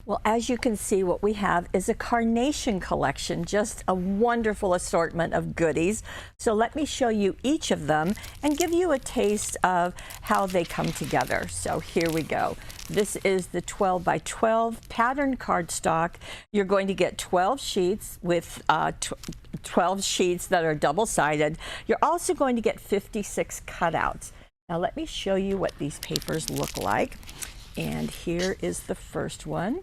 Well, as you can see, what we have is a Carnation Collection, just a wonderful assortment of goodies. So let me show you each of them and give you a taste of how they come together. So here we go. This is the 12 by 12 pattern cardstock. You're going to get 12 sheets with 12 sheets that are double-sided. You're also going to get 56 cutouts. Now let me show you what these papers look like. And here is the first one.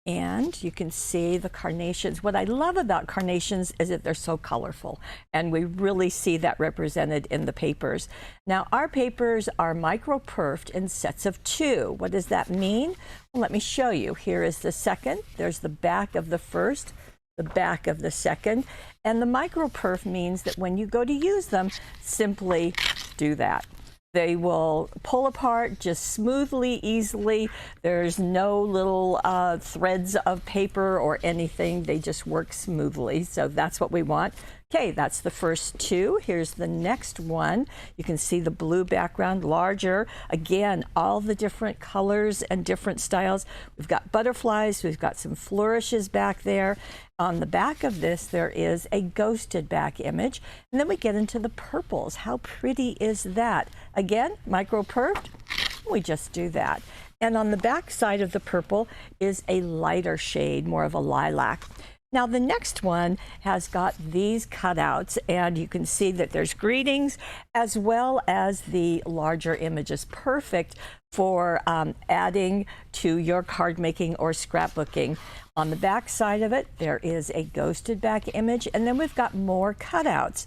And you can see the carnations. What I love about carnations is that they're so colorful, and we really see that represented in the papers. Now, our papers are micro-perfed in sets of 2. What does that mean? Well, let me show you. Here is the second. There's the back of the first, the back of the second. And the micro-perf means that when you go to use them, simply do that. They will pull apart just smoothly, easily. There's no little threads of paper or anything. They just work smoothly. So that's what we want. Okay, that's the first 2. Here's the next one. You can see the blue background, larger. Again, all the different colors and different styles. We've got butterflies. We've got some flourishes back there. On the back of this, there is a ghosted back image. And then we get into the purples. How pretty is that? Again, micro-perfed. We just do that. And on the back side of the purple is a lighter shade, more of a lilac. Now the next one has got these cutouts, and you can see that there's greetings as well as the larger images. Perfect for adding to your card making or scrapbooking. On the back side of it, there is a ghosted back image, and then we've got more cutouts.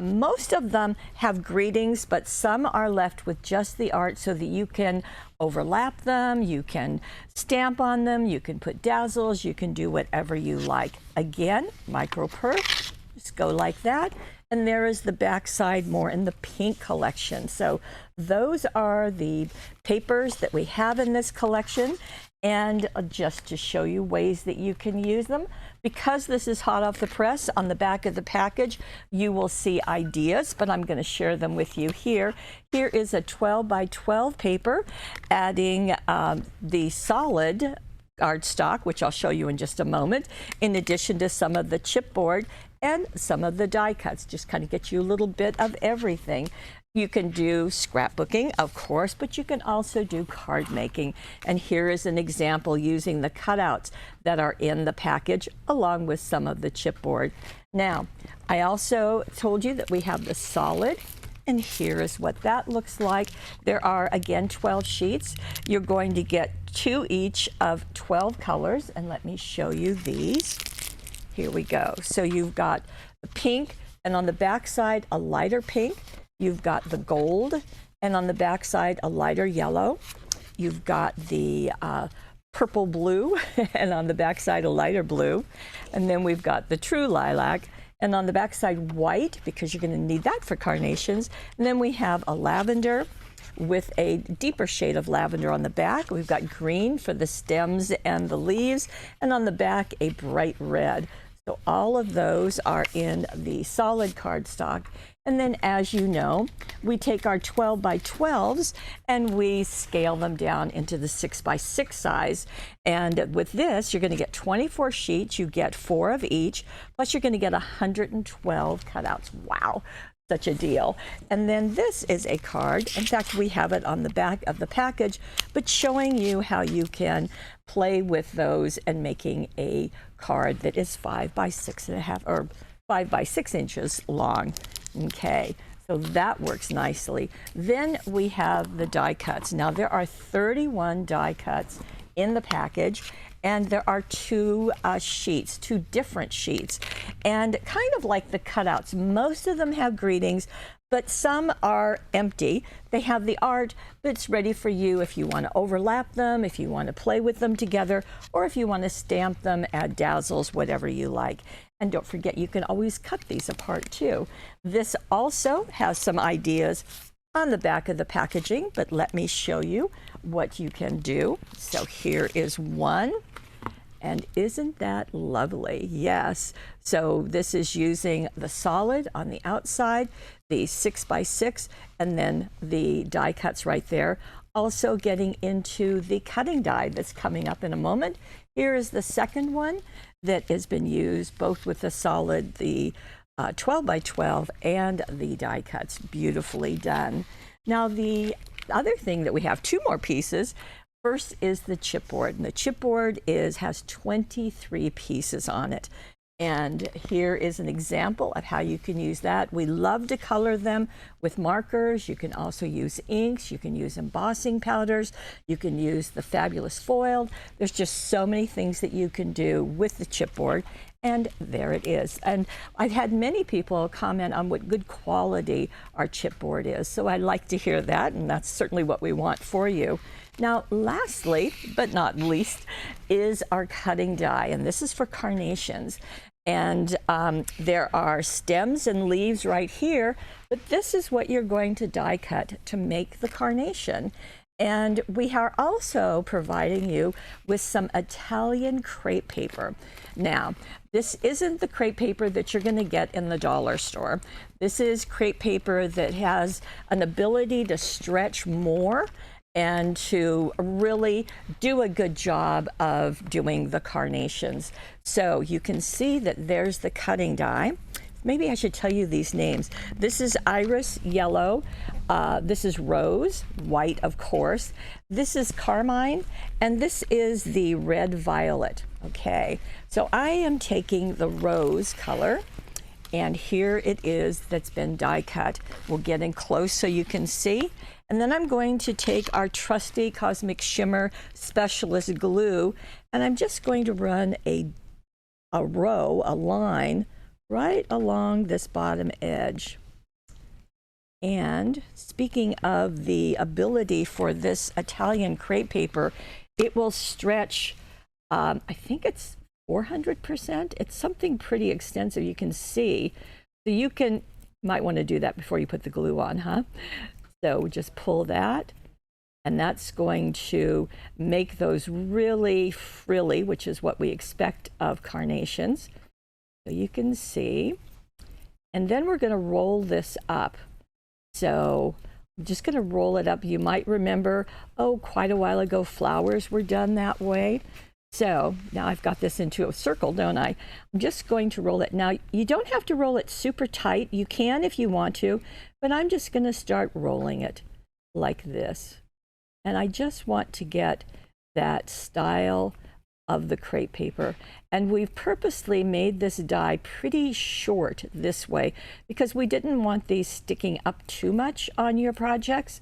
Most of them have greetings, but some are left with just the art so that you can overlap them, you can stamp on them, you can put dazzles, you can do whatever you like. Again, micro-perf, just go like that. And there is the back side more in the pink collection. So those are the papers that we have in this collection. And just to show you ways that you can use them, because this is hot off the press, on the back of the package, you will see ideas, but I'm going to share them with you here. Here is a 12 by 12 paper, adding the solid cardstock, which I'll show you in just a moment, in addition to some of the chipboard and some of the die cuts. Just kind of get you a little bit of everything. You can do scrapbooking, of course, but you can also do card making. And here is an example using the cutouts that are in the package along with some of the chipboard. Now, I also told you that we have the solid, and here is what that looks like. There are, again, 12 sheets. You're going to get 2 each of 12 colors, and let me show you these. Here we go. So you've got the pink, and on the back side, a lighter pink. You've got the gold, and on the back side, a lighter yellow. You've got the purple blue, and on the back side, a lighter blue. And then we've got the true lilac, and on the back side, white, because you're going to need that for carnations. And then we have a lavender with a deeper shade of lavender on the back. We've got green for the stems and the leaves, and on the back, a bright red. So all of those are in the solid cardstock. And then, as you know, we take our 12 by 12s and we scale them down into the 6 by 6 size. And with this, you're going to get 24 sheets. You get 4 of each, plus you're going to get 112 cutouts. Wow, such a deal. And then this is a card. In fact, we have it on the back of the package, but showing you how you can play with those and making a card that is 5 by 6.5 or 5 by 6 inches long. Okay, so that works nicely. Then we have the die cuts. Now there are 31 die cuts in the package, and there are 2 sheets, 2 different sheets. And kind of like the cutouts, most of them have greetings, but some are empty. They have the art, but it's ready for you if you want to overlap them, if you want to play with them together, or if you want to stamp them, add dazzles, whatever you like. And don't forget, you can always cut these apart too. This also has some ideas on the back of the packaging, but let me show you what you can do. So here is one. And isn't that lovely? Yes. So this is using the solid on the outside, the 6 by 6, and then the die cuts right there. also getting into the cutting die that's coming up in a moment. Here is the second one that has been used both with the solid, the 12 by 12 and the die cuts. Beautifully done. Now the other thing that we have, two more pieces. First is the chipboard, and the chipboard has 23 pieces on it. And here is an example of how you can use that. We love to color them with markers. You can also use inks. You can use embossing powders. You can use the fabulous foil. There's just so many things that you can do with the chipboard. And there it is. And I've had many people comment on what good quality our chipboard is. So I'd like to hear that, and that's certainly what we want for you. Now, lastly, but not least, is our cutting die, and this is for carnations. And there are stems and leaves right here, but this is what you're going to die cut to make the carnation. And we are also providing you with some Italian crepe paper. Now, this isn't the crepe paper that you're going to get in the dollar store. This is crepe paper that has an ability to stretch more and to really do a good job of doing the carnations. So you can see that there's the cutting die. Maybe I should tell you these names. This is iris yellow. This is rose, white of course. This is carmine, and this is the red violet. Okay, so I am taking the rose color, and here it is that's been die cut. We'll get in close so you can see. And then I'm going to take our trusty Cosmic Shimmer Specialist glue, and I'm just going to run a line right along this bottom edge. And speaking of the ability for this Italian crepe paper, it will stretch, I think it's 400%. It's something pretty extensive, you can see. So you might want to do that before you put the glue on, huh? So just pull that, and that's going to make those really frilly, which is what we expect of carnations. So you can see. And then we're going to roll this up. So I'm just going to roll it up. You might remember, oh, quite a while ago, flowers were done that way. So now I've got this into a circle, don't I? I'm just going to roll it. Now, you don't have to roll it super tight. You can if you want to, but I'm just going to start rolling it like this. And I just want to get that style of the crepe paper. And we've purposely made this die pretty short this way because we didn't want these sticking up too much on your projects,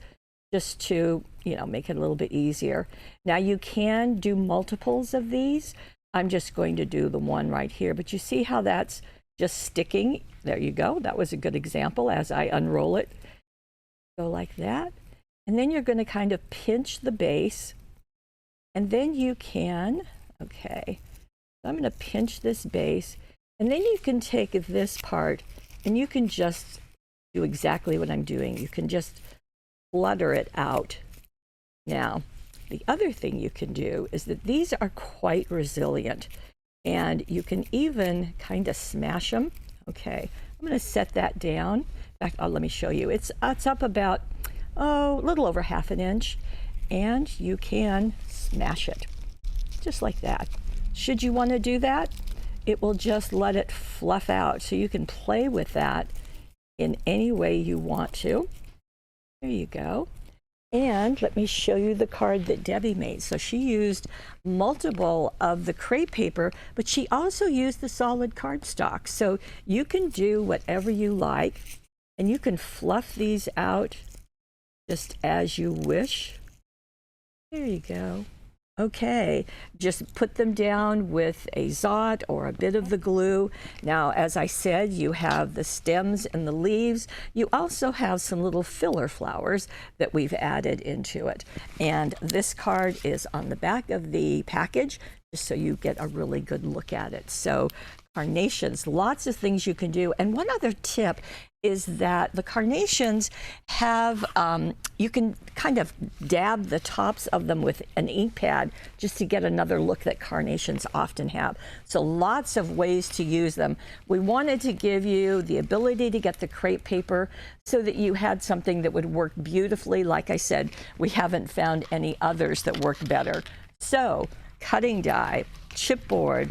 just to, you know, make it a little bit easier. Now you can do multiples of these. I'm just going to do the one right here, but you see how that's just sticking? There you go. That was a good example as I unroll it. Go like that. And then you're going to kind of pinch the base, and then you can, okay, so I'm going to pinch this base, and then you can take this part and you can just do exactly what I'm doing. You can just flutter it out. Now, the other thing you can do is that these are quite resilient, and you can even kind of smash them. Okay, I'm going to set that down. In fact, let me show you. It's up about, a little over ½ inch, and you can smash it just like that. Should you want to do that, it will just let it fluff out, so you can play with that in any way you want to. There you go. And let me show you the card that Debbie made. So she used multiple of the crepe paper, but she also used the solid cardstock. So you can do whatever you like, and you can fluff these out just as you wish. There you go. Okay, just put them down with a Zot or a bit of the glue. Now, as I said, you have the stems and the leaves. You also have some little filler flowers that we've added into it. And this card is on the back of the package, just so you get a really good look at it. So carnations. Lots of things you can do. And one other tip is that the carnations have, you can kind of dab the tops of them with an ink pad just to get another look that carnations often have. So lots of ways to use them. We wanted to give you the ability to get the crepe paper so that you had something that would work beautifully. Like I said, we haven't found any others that work better. So cutting die, chipboard,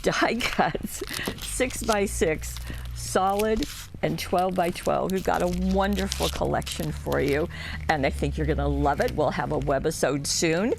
die cuts, 6x6, solid, and 12x12. We've got a wonderful collection for you, and I think you're going to love it. We'll have a webisode soon.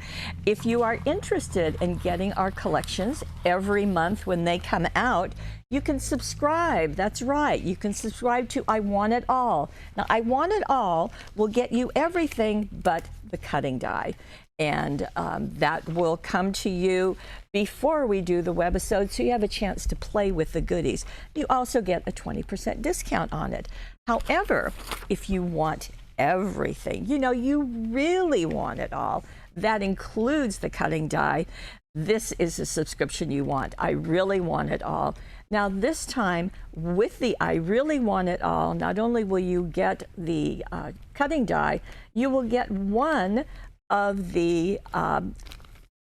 If you are interested in getting our collections every month when they come out, you can subscribe. That's right. You can subscribe to I Want It All. Now, I Want It All will get you everything but the cutting die. And that will come to you before we do the webisode, so you have a chance to play with the goodies. You also get a 20% discount on it. However, if you want everything, you know, you really want it all, that includes the cutting die, this is the subscription you want. I Really Want It All. Now this time, with the I Really Want It All, not only will you get the cutting die, you will get one of the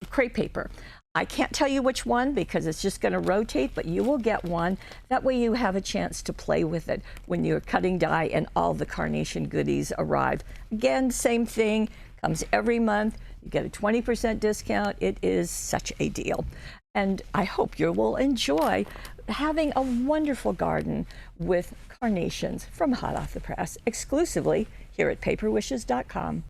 crepe paper. I can't tell you which one because it's just going to rotate, but you will get one. That way you have a chance to play with it when you're cutting die and all the carnation goodies arrive. Again, same thing, comes every month. You get a 20% discount. It is such a deal. And I hope you will enjoy having a wonderful garden with carnations from hot off the press, exclusively here at paperwishes.com.